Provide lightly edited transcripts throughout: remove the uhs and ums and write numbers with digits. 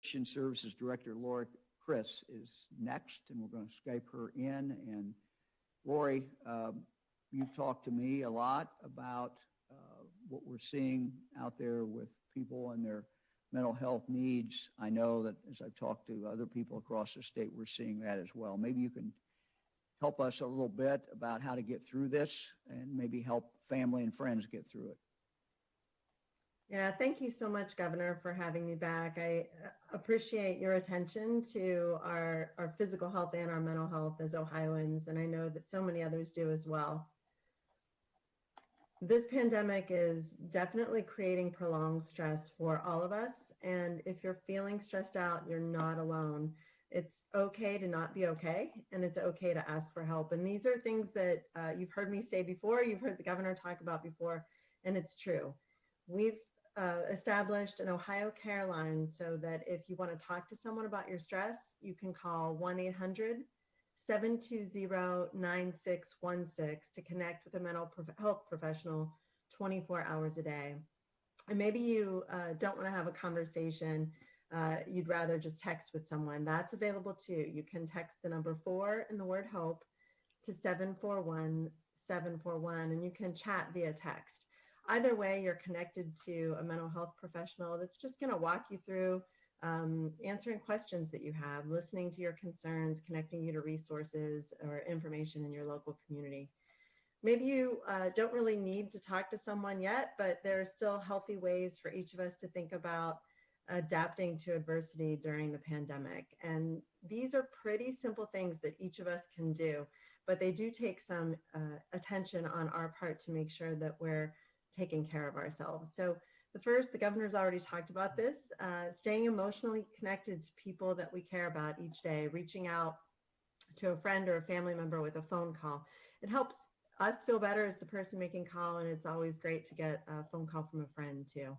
Services Director Lori Criss is next, and we're going to Skype her in. And Lori, you've talked to me a lot about what we're seeing out there with people and their mental health needs. I know that as I've talked to other people across the state, we're seeing that as well. Maybe you can help us a little bit about how to get through this and maybe help family and friends get through it. Yeah, thank you so much, Governor, for having me back. I appreciate your attention to our physical health and our mental health as Ohioans, and I know that so many others do as well. This pandemic is definitely creating prolonged stress for all of us, and if you're feeling stressed out, you're not alone. It's okay to not be okay, and it's okay to ask for help. And these are things that you've heard me say before, you've heard the governor talk about before, and it's true. We've established an Ohio care line so that if you want to talk to someone about your stress, you can call 1-800-720-9616 to connect with a mental health professional 24 hours a day. And maybe you don't want to have a conversation. You'd rather just text with someone. That's available too. You can text the number 4 and the word HOPE to 741-741, and you can chat via text. Either way, you're connected to a mental health professional that's just going to walk you through answering questions that you have, listening to your concerns, connecting you to resources or information in your local community. Maybe you don't really need to talk to someone yet, but there are still healthy ways for each of us to think about adapting to adversity during the pandemic. And these are pretty simple things that each of us can do, but they do take some attention on our part to make sure that we're taking care of ourselves. So the first, the governor's already talked about this, staying emotionally connected to people that we care about each day, reaching out to a friend or a family member with a phone call. It helps us feel better as the person making call, and it's always great to get a phone call from a friend too.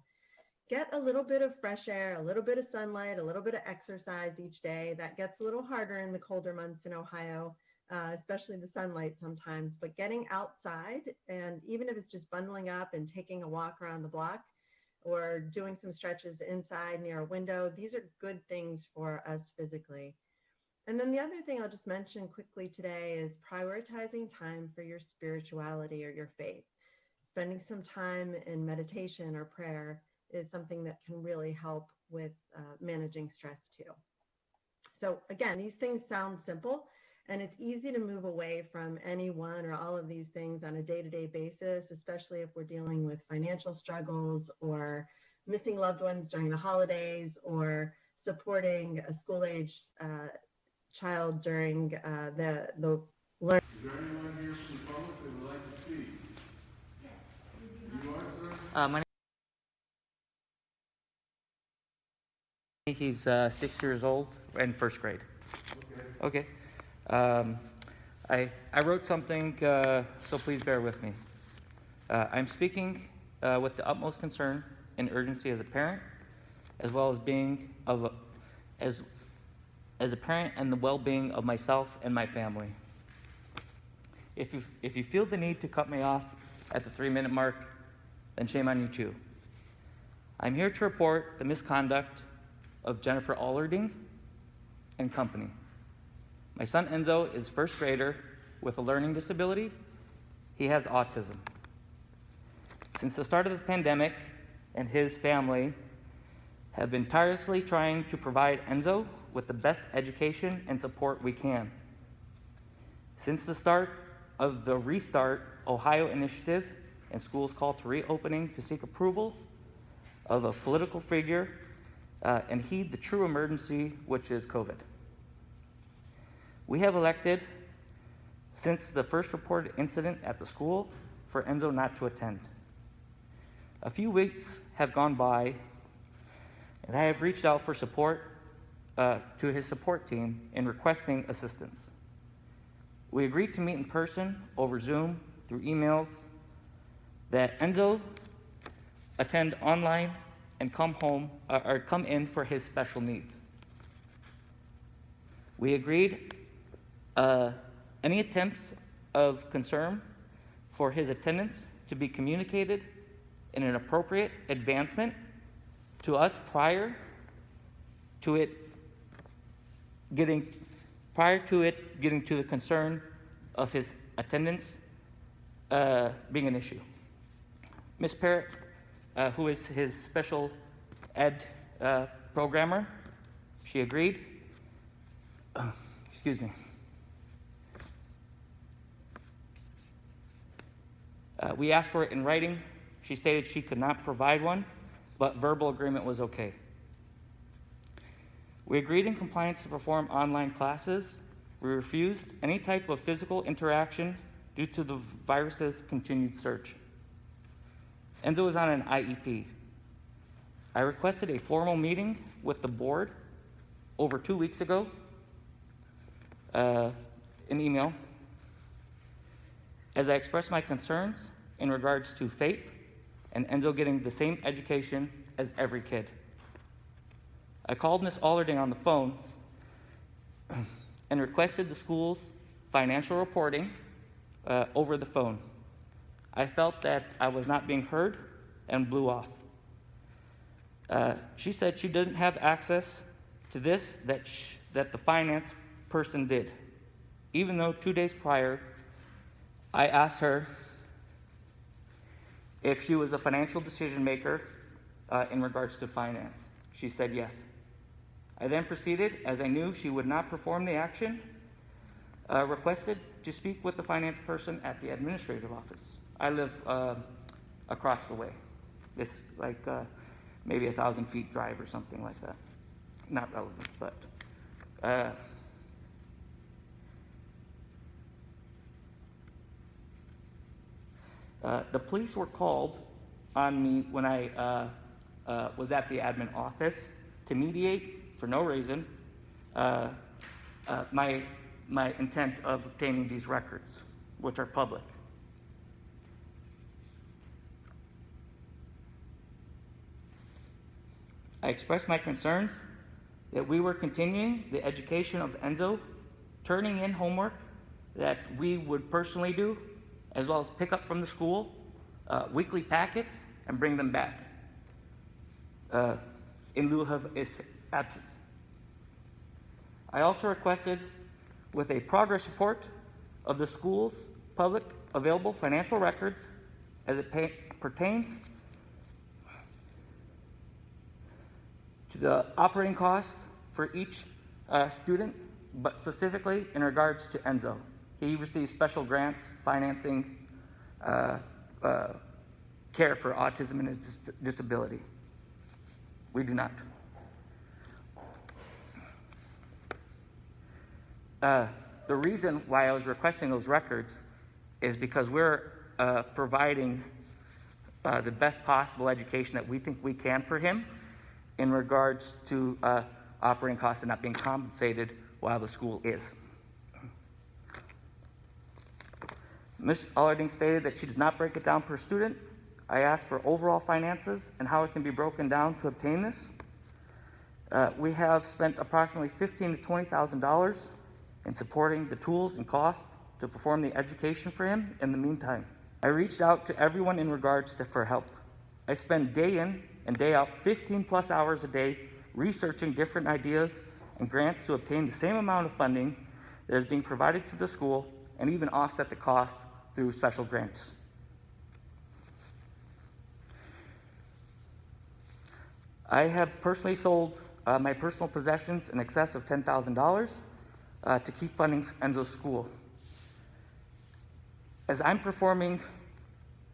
Get a little bit of fresh air, a little bit of sunlight, a little bit of exercise each day. That gets a little harder in the colder months in Ohio, especially the sunlight sometimes, but getting outside, and even if it's just bundling up and taking a walk around the block or doing some stretches inside near a window, these are good things for us physically. And then the other thing I'll just mention quickly today is prioritizing time for your spirituality or your faith. Spending some time in meditation or prayer is something that can really help with managing stress too. So again, these things sound simple, and it's easy to move away from any one or all of these things on a day-to-day basis, especially if we're dealing with financial struggles or missing loved ones during the holidays or supporting a school-age child during the learning. Is there anyone here from the public that would like to speak? Yes. You are, sir? My name He's 6 years old in first grade. Okay. I wrote something, so please bear with me. I'm speaking with the utmost concern and urgency as a parent, as well as being as a parent and the well-being of myself and my family. If you feel the need to cut me off at the 3-minute mark, then shame on you too. I'm here to report the misconduct of Jennifer Allerding and company. My son Enzo is first grader with a learning disability. He has autism. Since the start of the pandemic, and his family have been tirelessly trying to provide Enzo with the best education and support we can. Since the start of the Restart Ohio initiative and schools' call to reopening to seek approval of a political figure and heed the true emergency, which is COVID. We have elected, since the first reported incident at the school, for Enzo not to attend. A few weeks have gone by, and I have reached out for support to his support team in requesting assistance. We agreed to meet in person, over Zoom, through emails, that Enzo attend online and come home or come in for his special needs. We agreed any attempts of concern for his attendance to be communicated in an appropriate advancement to us prior to it getting to the concern of his attendance being an issue. Ms. Parrott, who is his special ed programmer, she agreed. Excuse me. We asked for it in writing. She stated she could not provide one, but verbal agreement was okay. We agreed in compliance to perform online classes. We refused any type of physical interaction due to the virus's continued surge. Enzo was on an IEP. I requested a formal meeting with the board over 2 weeks ago, an email, as I expressed my concerns in regards to FAPE and Enzo getting the same education as every kid. I called Ms. Allerding on the phone and requested the school's financial reporting over the phone. I felt that I was not being heard and blew off. She said she didn't have access to this, that the finance person did, even though 2 days prior, I asked her if she was a financial decision maker in regards to finance. She said yes. I then proceeded, as I knew she would not perform the action, requested to speak with the finance person at the administrative office. I live across the way. It's like maybe 1,000 feet drive or something like that. Not relevant, but the police were called on me when I was at the admin office to mediate for no reason my intent of obtaining these records, which are public. I expressed my concerns that we were continuing the education of Enzo, turning in homework that we would personally do, as well as pick up from the school, weekly packets, and bring them back in lieu of his absence. I also requested with a progress report of the school's public available financial records as it pertains to the operating cost for each student, but specifically in regards to Enzo. He receives special grants financing care for autism and his disability. We do not. The reason why I was requesting those records is because we're providing the best possible education that we think we can for him in regards to operating costs and not being compensated while the school is. Ms. Allerding stated that she does not break it down per student. I asked for overall finances and how it can be broken down to obtain this. We have spent approximately $15,000 to $20,000 in supporting the tools and costs to perform the education for him in the meantime. I reached out to everyone in regards to for help. I spend day in and day out 15 plus hours a day researching different ideas and grants to obtain the same amount of funding that is being provided to the school and even offset the cost through special grants. I have personally sold my personal possessions in excess of $10,000 to keep funding Enzo's school. As I'm performing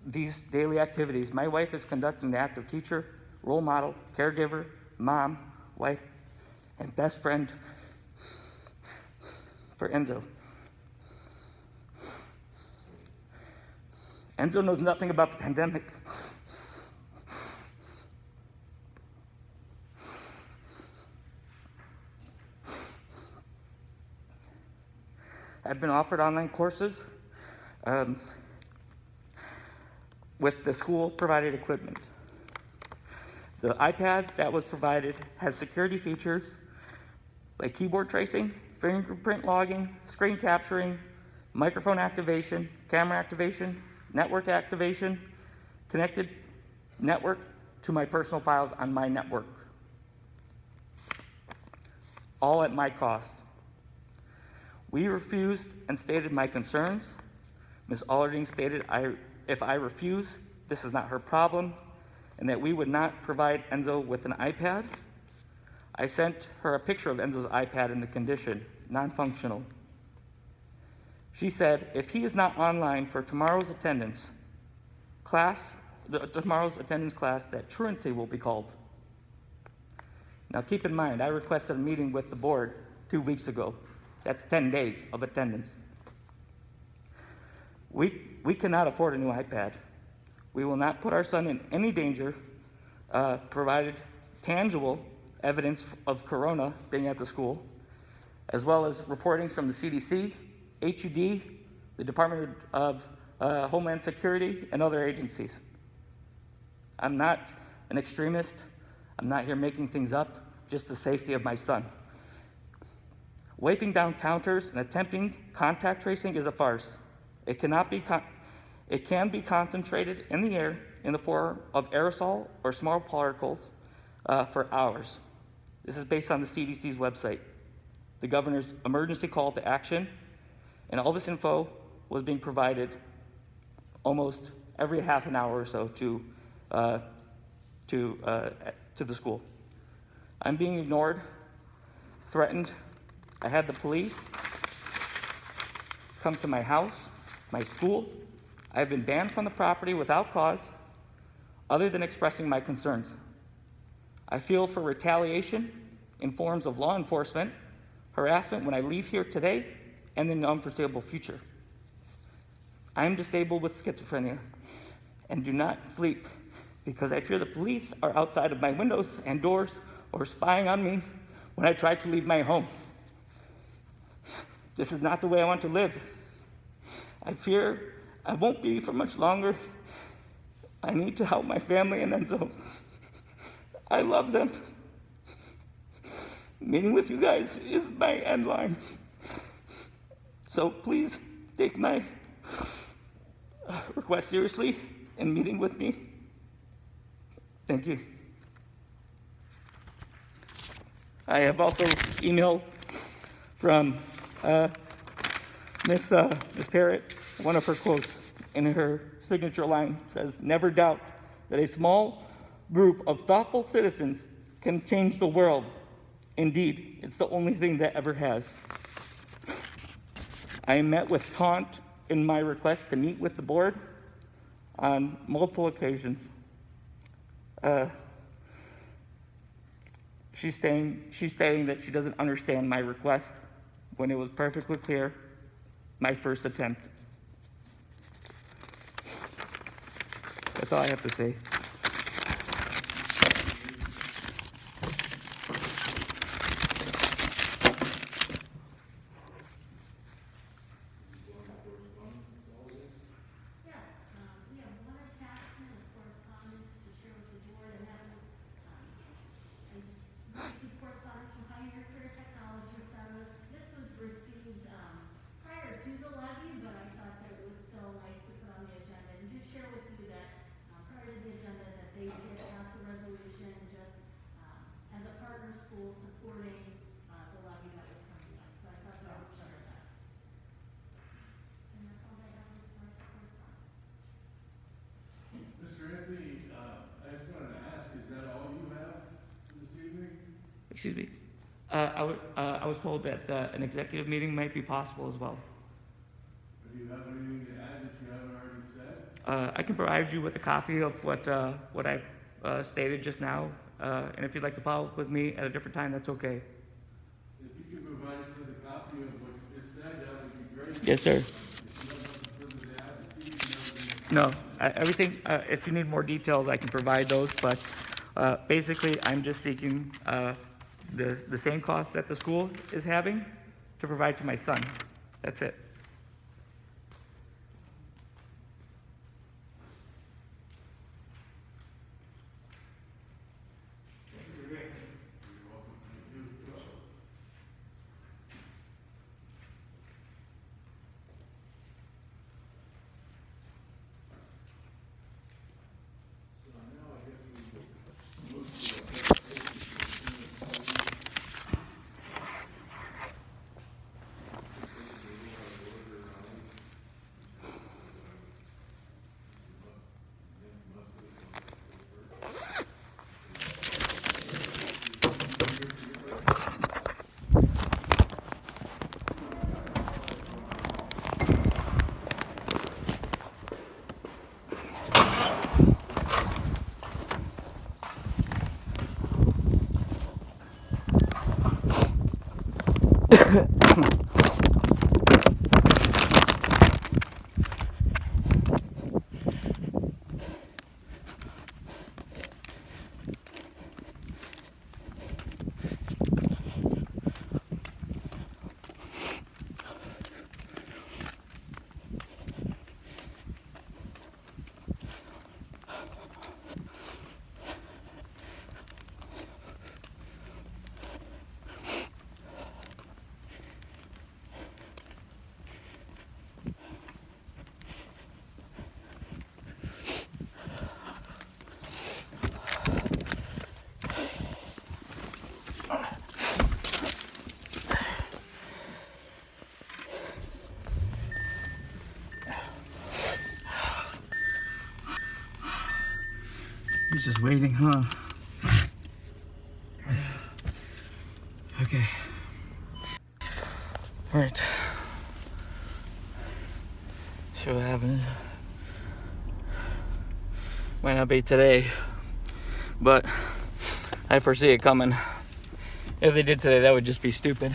these daily activities, my wife is conducting the act of teacher, role model, caregiver, mom, wife, and best friend for Enzo. Enzo knows nothing about the pandemic. I've been offered online courses with the school provided equipment. The iPad that was provided has security features like keyboard tracing, fingerprint logging, screen capturing, microphone activation, camera activation, network activation, connected network to my personal files on my network. all at my cost. We refused and stated my concerns. Ms. Allerding stated if I refuse, this is not her problem, and that we would not provide Enzo with an iPad. I sent her a picture of Enzo's iPad in the condition, non-functional. She said, if he is not online for tomorrow's attendance class, that truancy will be called. Now keep in mind, I requested a meeting with the board 2 weeks ago. That's 10 days of attendance. We cannot afford a new iPad. We will not put our son in any danger, provided tangible evidence of corona being at the school, as well as reportings from the CDC, HUD, the Department of Homeland Security, and other agencies. I'm not an extremist. I'm not here making things up, just the safety of my son. Wiping down counters and attempting contact tracing is a farce. It can be concentrated in the air in the form of aerosol or small particles for hours. This is based on the CDC's website, the governor's emergency call to action, and all this info was being provided almost every half an hour or so to the school. I'm being ignored, threatened. I had the police come to my house, my school. I have been banned from the property without cause, other than expressing my concerns. I feel for retaliation in forms of law enforcement, harassment when I leave here today, and in the unforeseeable future. I am disabled with schizophrenia and do not sleep because I fear the police are outside of my windows and doors or spying on me when I try to leave my home. This is not the way I want to live. I fear I won't be for much longer. I need to help my family and Enzo. I love them. Meeting with you guys is my end line. So please take my request seriously in meeting with me. Thank you. I have also emails from Miss Parrott. One of her quotes in her signature line says, "Never doubt that a small group of thoughtful citizens can change the world. Indeed, it's the only thing that ever has." I met with taunt in my request to meet with the board on multiple occasions. She's stating that she doesn't understand my request when it was perfectly clear my first attempt. That's all I have to say. Excuse me. I was told that an executive meeting might be possible as well. Do you have anything to add that you haven't already said? I can provide you with a copy of what I've stated just now, and if you'd like to follow up with me at a different time, that's okay. If you could provide us with a copy of what you just said, that would be great. Yes, sir. If No, everything. If you need more details, I can provide those. But basically, I'm just seeking the same cost that the school is having to provide to my son. That's it. He's just waiting, huh? Okay. All right. See what happens. Might not be today, but I foresee it coming. If they did today, that would just be stupid.